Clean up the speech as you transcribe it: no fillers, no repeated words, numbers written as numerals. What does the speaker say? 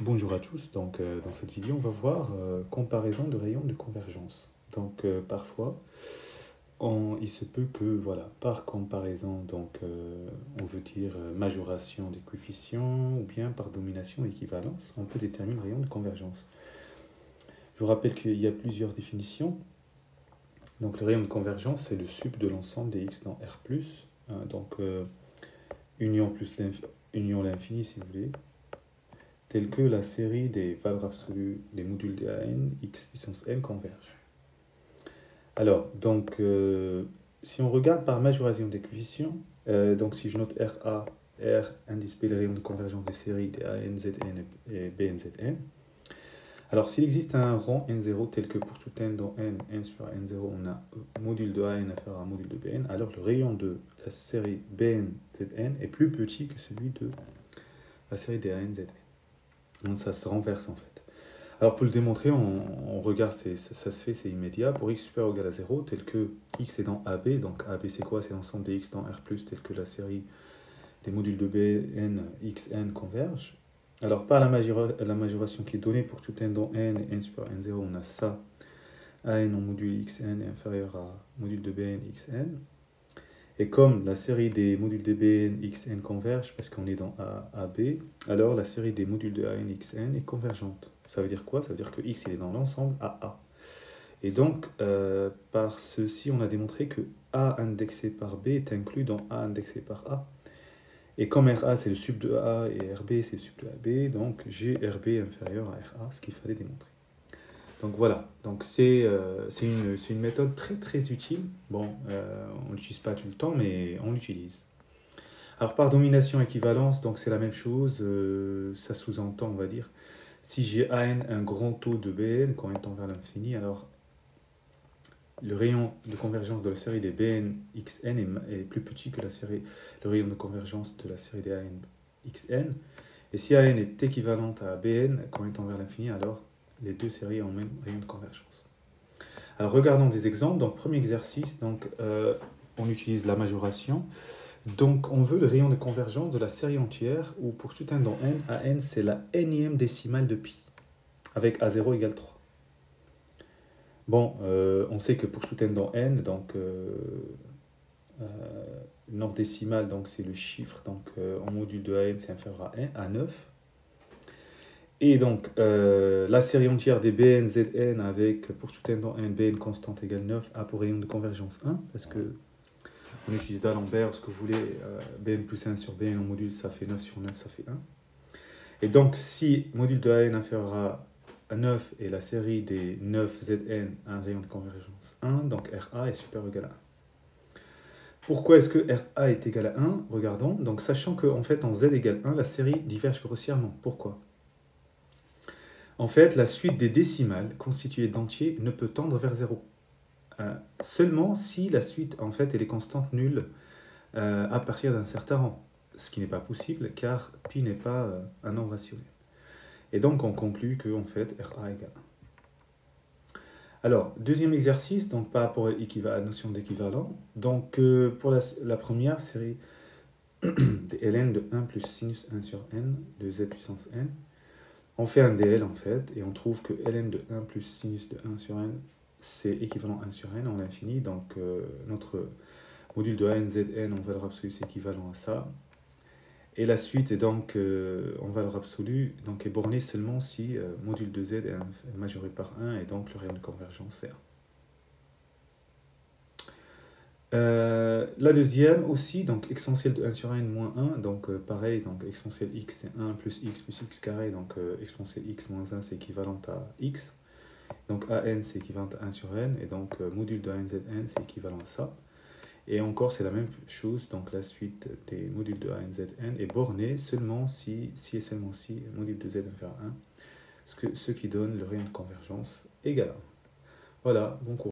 Bonjour à tous, dans cette vidéo on va voir comparaison de rayons de convergence. Parfois il se peut que voilà, par comparaison on veut dire majoration des coefficients ou bien par domination équivalence, on peut déterminer le rayon de convergence. Je vous rappelle qu'il y a plusieurs définitions. Donc le rayon de convergence c'est le sup de l'ensemble des x dans R+, hein, union plus union l'infini si vous voulez, telle que la série des valeurs absolues des modules de AN, x puissance n convergent. Alors, si on regarde par majoration des coefficients, si je note RA, R indice le rayon de convergence des séries des AN, ZN et BN, ZN. Alors, s'il existe un rang N0 tel que pour tout n dans n sur N0, on a module de AN inférieur à module de BN, alors le rayon de la série BN, ZN est plus petit que celui de la série des AN, ZN. Donc ça se renverse en fait. Alors pour le démontrer, on regarde, ça se fait, c'est immédiat. Pour x supérieur ou égal à 0, tel que x est dans AB, donc AB c'est quoi? C'est l'ensemble des x dans R+, tel que la série des modules de Bn, xn convergent. Alors par la majoration qui est donnée pour tout n dans n et n supérieur à n0, on a ça, an en module xn est inférieur à module de Bn, xn. Et comme la série des modules de Bn, xn convergent, parce qu'on est dans AB, alors la série des modules de An, xn est convergente. Ça veut dire quoi? Ça veut dire que x il est dans l'ensemble AA. Et donc, par ceci, on a démontré que A indexé par B est inclus dans A indexé par A. Et comme RA c'est le sup de A et RB c'est le sup de AB, donc j'ai RB inférieur à RA, ce qu'il fallait démontrer. Donc voilà, c'est une méthode très très utile. Bon, on l'utilise pas tout le temps, mais on l'utilise. Alors par domination équivalence, donc c'est la même chose, ça sous-entend, on va dire, si j'ai AN un grand taux de BN, quand on tend vers l'infini, alors le rayon de convergence de la série des BN XN est plus petit que le rayon de convergence de la série des AN XN. Et si AN est équivalente à BN, quand on tend vers l'infini, alors les deux séries ont le même rayon de convergence. Alors regardons des exemples. Donc premier exercice, on utilise la majoration. Donc on veut le rayon de convergence de la série entière où pour tout n dans n, AN c'est la nème décimale de pi, avec A0 égale 3. Bon, on sait que pour tout n dans n, le nombre décimal, c'est le chiffre, en module de AN c'est inférieur à 9. Et donc, la série entière des Bn, Zn avec, pour tout n dans n, Bn constante égale 9, A pour rayon de convergence 1, parce que on utilise d'Alembert, ce que vous voulez, Bn plus 1 sur Bn en module, ça fait 9 sur 9, ça fait 1. Et donc, si module de An inférieur à 9 et la série des 9 Zn a un rayon de convergence 1, donc Ra est supérieur ou égal à 1. Pourquoi est-ce que Ra est égal à 1? Regardons. Donc, sachant qu'en fait, en Z égale 1, la série diverge grossièrement. Pourquoi? En fait, la suite des décimales constituée d'entiers ne peut tendre vers 0. Seulement si la suite, en fait, elle est constante nulle à partir d'un certain rang. Ce qui n'est pas possible, car pi n'est pas un nombre rationnel. Et donc, on conclut que, en fait, Ra égale 1. Alors, deuxième exercice, par rapport à la notion d'équivalent. Pour la première série des ln de 1 plus sinus 1 sur n de z puissance n, on fait un dl en fait, et on trouve que ln de 1 plus sinus de 1 sur n, c'est équivalent à 1 sur n en l'infini. Donc, notre module de ANZN en valeur absolue, c'est équivalent à ça. Et la suite est donc en valeur absolue, est bornée seulement si module de z est majoré par 1, et donc le rayon de convergence est 1. La deuxième aussi, exponentielle de 1 sur n moins 1, pareil, exponentielle x c'est 1 plus x carré, exponentielle x moins 1 c'est équivalent à x. Donc an c'est équivalent à 1 sur n, et donc module de ANZN c'est équivalent à ça. Et encore c'est la même chose, la suite des modules de ANZN est bornée seulement si et seulement si module de z inférieur à 1, ce qui donne le rayon de convergence égal à 1. Voilà, bon courage.